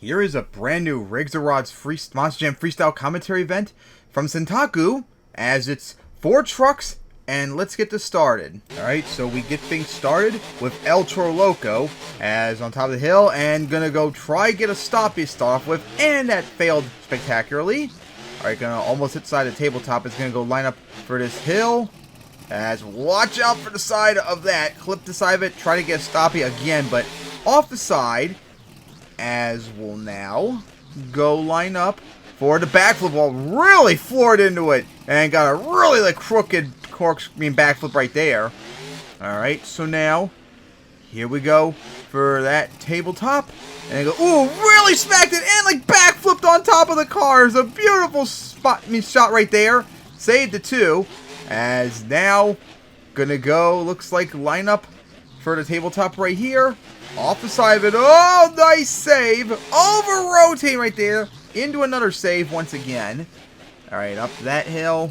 Here is a brand new Riggs or Rod's Monster Jam Freestyle Commentary event from Santaku, as it's 4 trucks, and let's get this started. Alright, so we get things started with El Toro Loco as on top of the hill, and gonna go try get a stoppie to start off with, and that failed spectacularly. Alright, gonna almost hit the side of the tabletop. It's gonna go line up for this hill. As watch out for the side of that. Clip the side of it, try to get a stoppie again, but off the side. As will now go line up for the backflip wall. Really floored into it and got a really crooked backflip right there. Alright, so now here we go for that tabletop. And go, ooh, really smacked it and backflipped on top of the cars. A beautiful shot right there. Saved the 2. As now gonna go, looks like line up for the tabletop right here. Off the side of it. Oh, nice save. Over rotating right there. Into another save once again. Alright, up that hill.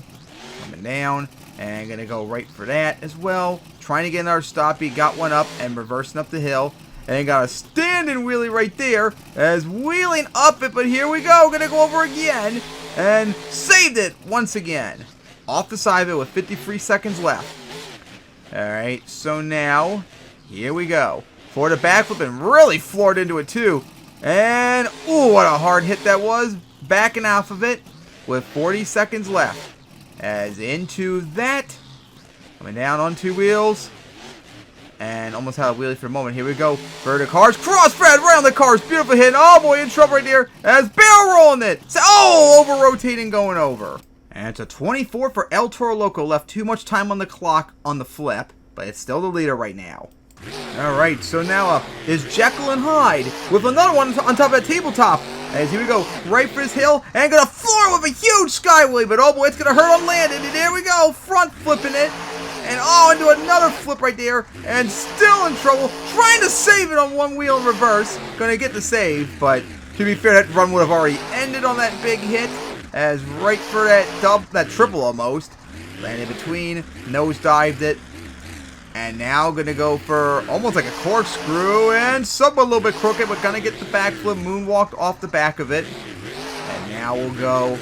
Coming down. And gonna go right for that as well. Trying to get another stoppie. Got one up and reversing up the hill. And got a standing wheelie right there. As wheeling up it. But here we go. Gonna go over again. And saved it once again. Off the side of it with 53 seconds left. Alright, so now here we go. For the backflip and really floored into it too. And, ooh, what a hard hit that was. Backing off of it with 40 seconds left. As into that. Coming down on 2 wheels. And almost had a wheelie for a moment. Here we go for the cars. Crossfred right on the cars. Beautiful hit. Oh boy, in trouble right there. As barrel rolling it. Oh, over rotating going over. And it's a 24 for El Toro Loco. Left too much time on the clock on the flip. But it's still the leader right now. Alright, so now up is Jekyll and Hyde with another one on top of that tabletop. As here we go, right for his hill, and gonna floor with a huge sky wave, but oh boy, it's gonna hurt on landing, and there we go, front flipping it, and oh, into another flip right there, and still in trouble, trying to save it on one wheel in reverse, gonna get the save, but to be fair, that run would have already ended on that big hit, as right for that triple almost, landed between, nosedived it. And now gonna go for almost like a corkscrew and somewhat a little bit crooked, but gonna get the backflip moonwalked off the back of it. And now we'll go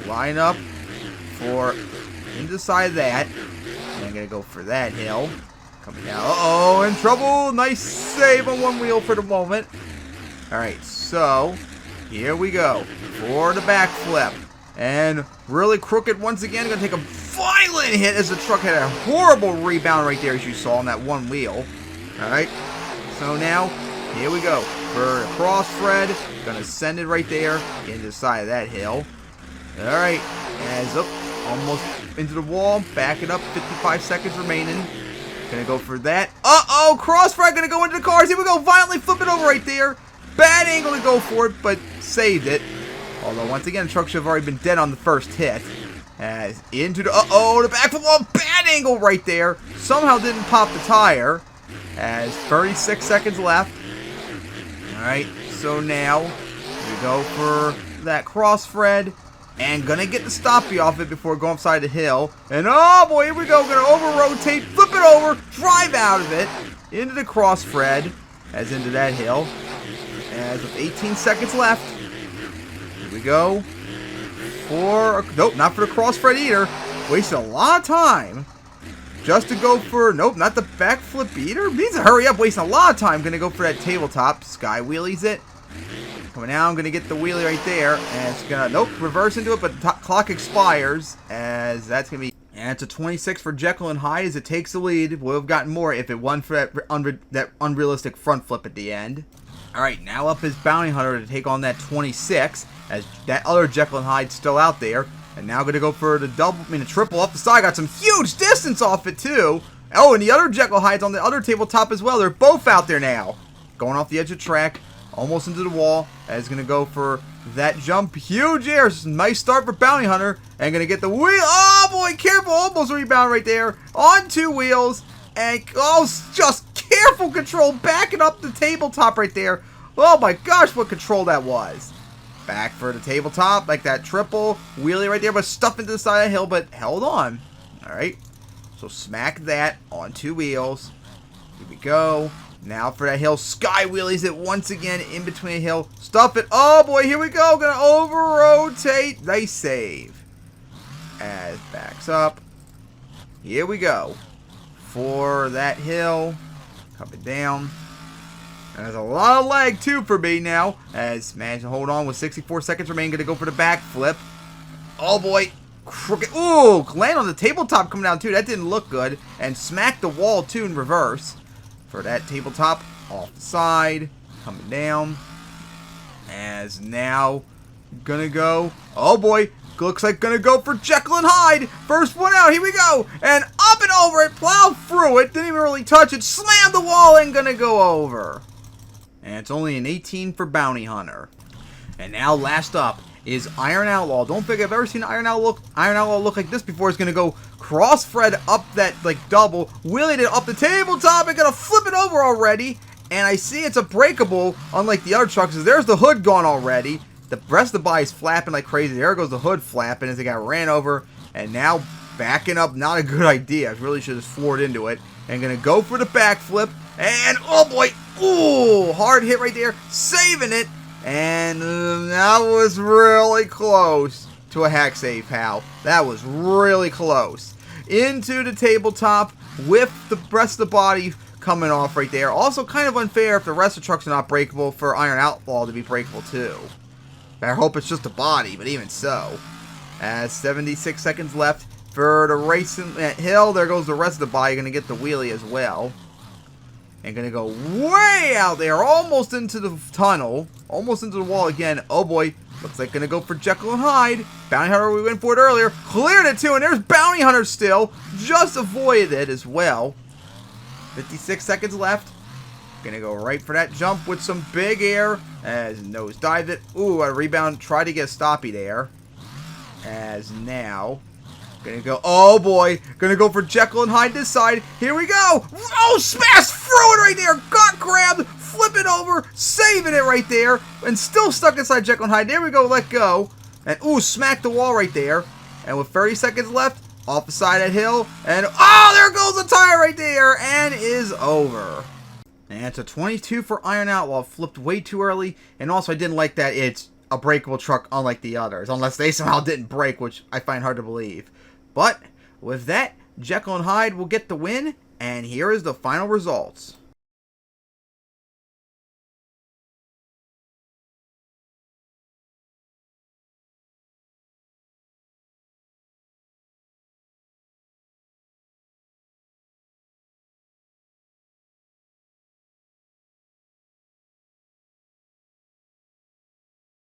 line up for into the side of that. And I'm gonna go for that hill. Coming down. Uh-oh, in trouble. Nice save on one wheel for the moment. Alright, so here we go for the backflip. And really crooked once again. Gonna take a violent hit as the truck had a horrible rebound right there, as you saw on that one wheel. Alright, so now here we go for the crossfred. Gonna send it right there into the side of that hill. Alright, as up almost into the wall. Back it up, 55 seconds remaining. Gonna go for that. Uh-oh, crossfred gonna go into the cars. Here we go, violently flip it over right there. Bad angle to go for it, but saved it. Although, once again, the truck should have already been dead on the first hit. As into the, the backflip, bad angle right there. Somehow didn't pop the tire. As 36 seconds left. Alright, so now we go for that crossfred. And gonna get the stoppie off it before going upside the hill. And oh boy, here we go. Gonna over-rotate, flip it over, drive out of it. Into the crossfred. As into that hill. As with 18 seconds left. We go for, nope, not for the crossfred either. Wasted a lot of time just to go for, nope, not the backflip either. Needs to hurry up, wasting a lot of time. Gonna go for that tabletop. Sky wheelies it. Coming out, I'm gonna get the wheelie right there. And it's gonna, nope, reverse into it, but the clock expires. As that's gonna be, and it's a 26 for Jekyll and Hyde as it takes the lead. Would have gotten more if it won for that unrealistic front flip at the end. Alright, now up is Bounty Hunter to take on that 26, as that other Jekyll and Hyde still out there. And now going to go for the the triple off the side. Got some huge distance off it too. Oh, and the other Jekyll Hyde's on the other tabletop as well. They're both out there now. Going off the edge of the track, almost into the wall. As going to go for that jump. Huge air. Nice start for Bounty Hunter. And going to get the wheel. Oh boy, careful. Almost rebound right there. On 2 wheels. And just careful control, backing up the tabletop right there. Oh my gosh, what control that was. Back for the tabletop, like that triple wheelie right there, but stuffed into the side of the hill, but held on. Alright, so smack that on 2 wheels. Here we go. Now for that hill. Sky wheelies it once again in between a hill. Stuff it. Oh boy, here we go. Gonna over-rotate. Nice save. As backs up. Here we go. For that hill. Coming down. And there's a lot of lag too for me now. As managed to hold on with 64 seconds remaining. Gonna go for the backflip. Oh boy. Crooked. Ooh, land on the tabletop coming down too. That didn't look good. And smack the wall too in reverse. For that tabletop off the side. Coming down. As now gonna go. Oh boy. Looks like gonna go for Jekyll and Hyde. First one out. Here we go. And up and over it. Plowed through it. Didn't even really touch it. Slammed the wall and gonna go over. And it's only an 18 for Bounty Hunter. And now last up is Iron Outlaw. Don't think I've ever seen Iron Outlaw look like this before. It's gonna go cross thread up that like double, wheeling it up the tabletop and gonna flip it over already. And I see it's a breakable, unlike the other trucks. There's the hood gone already. The rest of the body's flapping like crazy. There goes the hood flapping as it got ran over. And now backing up, not a good idea. I really should have floored into it. And gonna go for the backflip. And oh boy, ooh, hard hit right there, saving it. And that was really close to a hack save, pal. That was really close. Into the tabletop with the rest of the body coming off right there. Also kind of unfair if the rest of the trucks are not breakable for Iron Outlaw to be breakable too. I hope it's just a body, but even so. As 76 seconds left for the racing hill. There goes the rest of the body. Going to get the wheelie as well. And going to go way out there. Almost into the tunnel. Almost into the wall again. Oh boy. Looks like going to go for Jekyll and Hyde. Bounty Hunter, we went for it earlier. Cleared it too. And there's Bounty Hunter still. Just avoided it as well. 56 seconds left. Gonna go right for that jump with some big air. As nose dived it. Ooh, a rebound. Tried to get a stoppy there. As now. Gonna go. Oh boy. Gonna go for Jekyll and Hyde this side. Here we go. Oh, smash through it right there. Got grabbed. Flip it over. Saving it right there. And still stuck inside Jekyll and Hyde. There we go. Let go. And ooh, smack the wall right there. And with 30 seconds left. Off the side of that hill. And oh, there goes the tire right there. And is over. And it's a 22 for Iron Outlaw. Flipped way too early. And also, I didn't like that it's a breakable truck unlike the others. Unless they somehow didn't break, which I find hard to believe. But with that, Jekyll and Hyde will get the win. And here is the final results.